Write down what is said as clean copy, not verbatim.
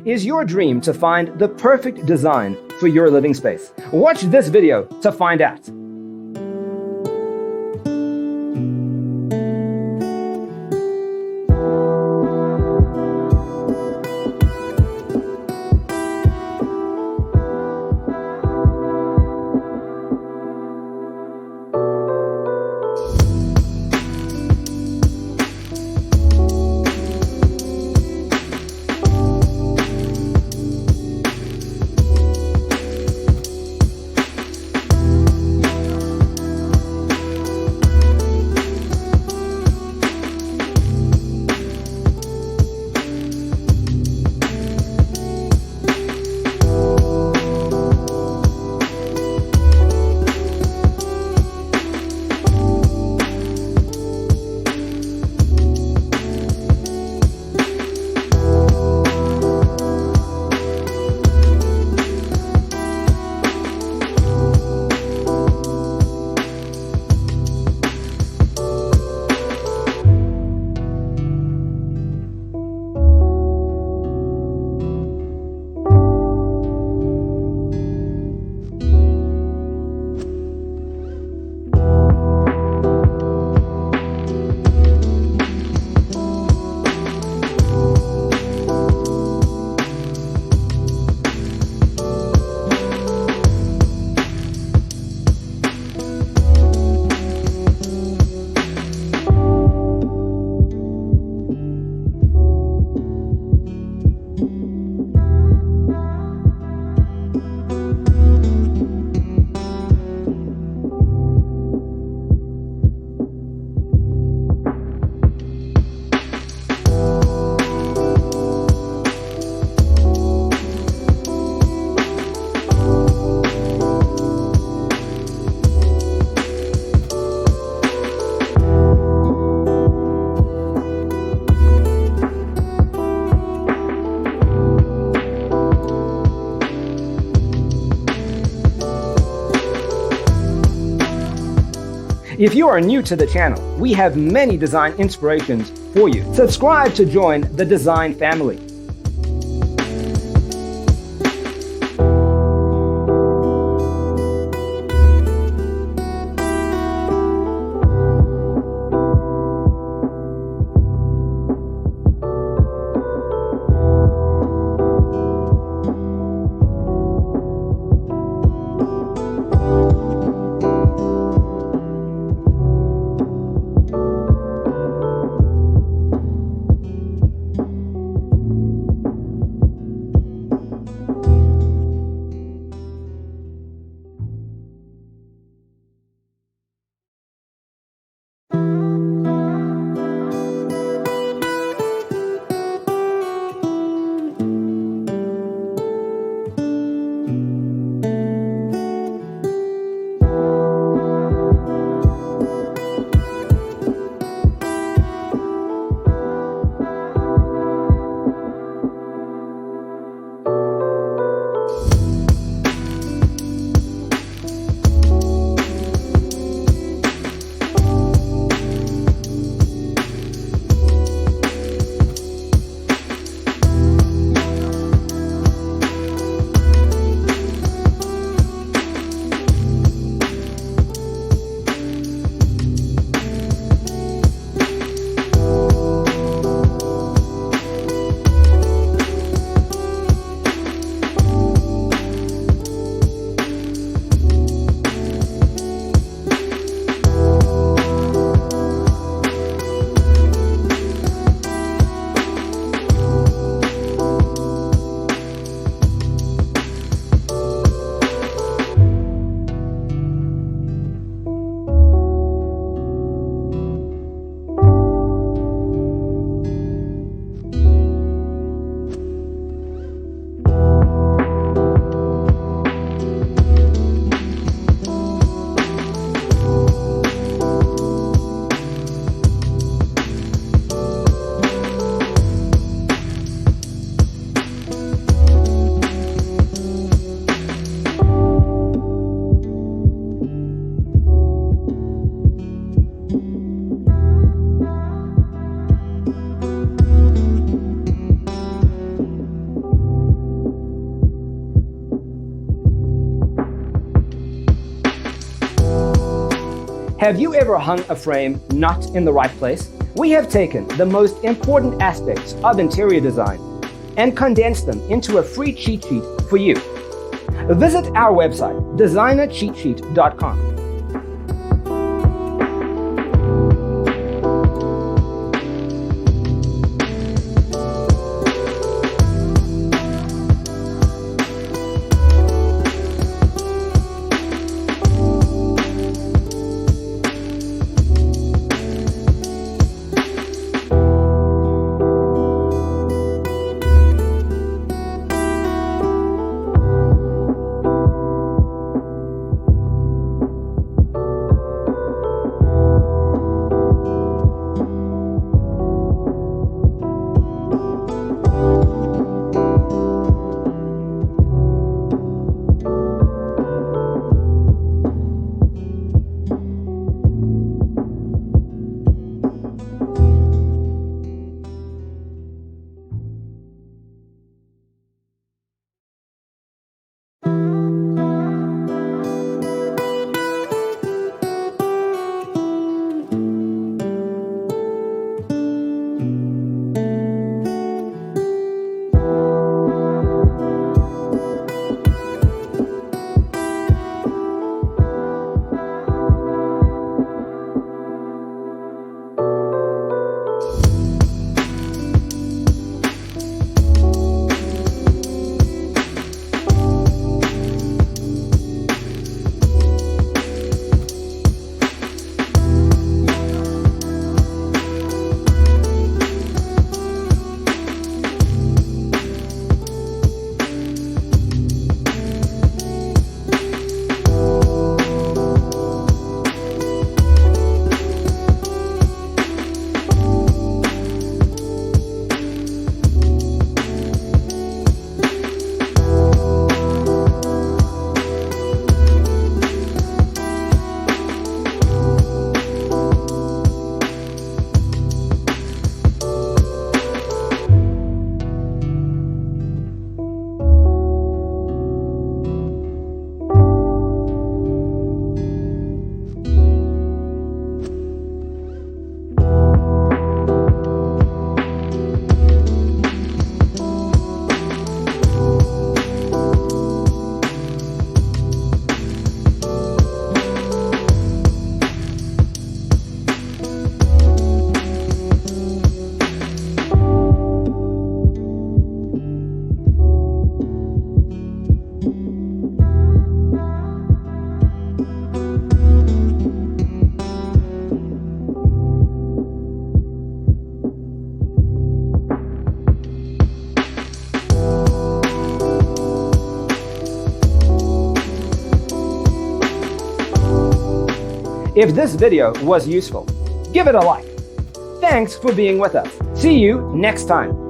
Is your dream to find the perfect design for your living space? Watch this video to find out. If you are new to the channel, we have many design inspirations for you. Subscribe to join the design family. Have you ever hung a frame not in the right place? We have taken the most important aspects of interior design and condensed them into a free cheat sheet for you. Visit our website, designercheatsheet.com. If this video was useful, give it a like. Thanks for being with us. See you next time.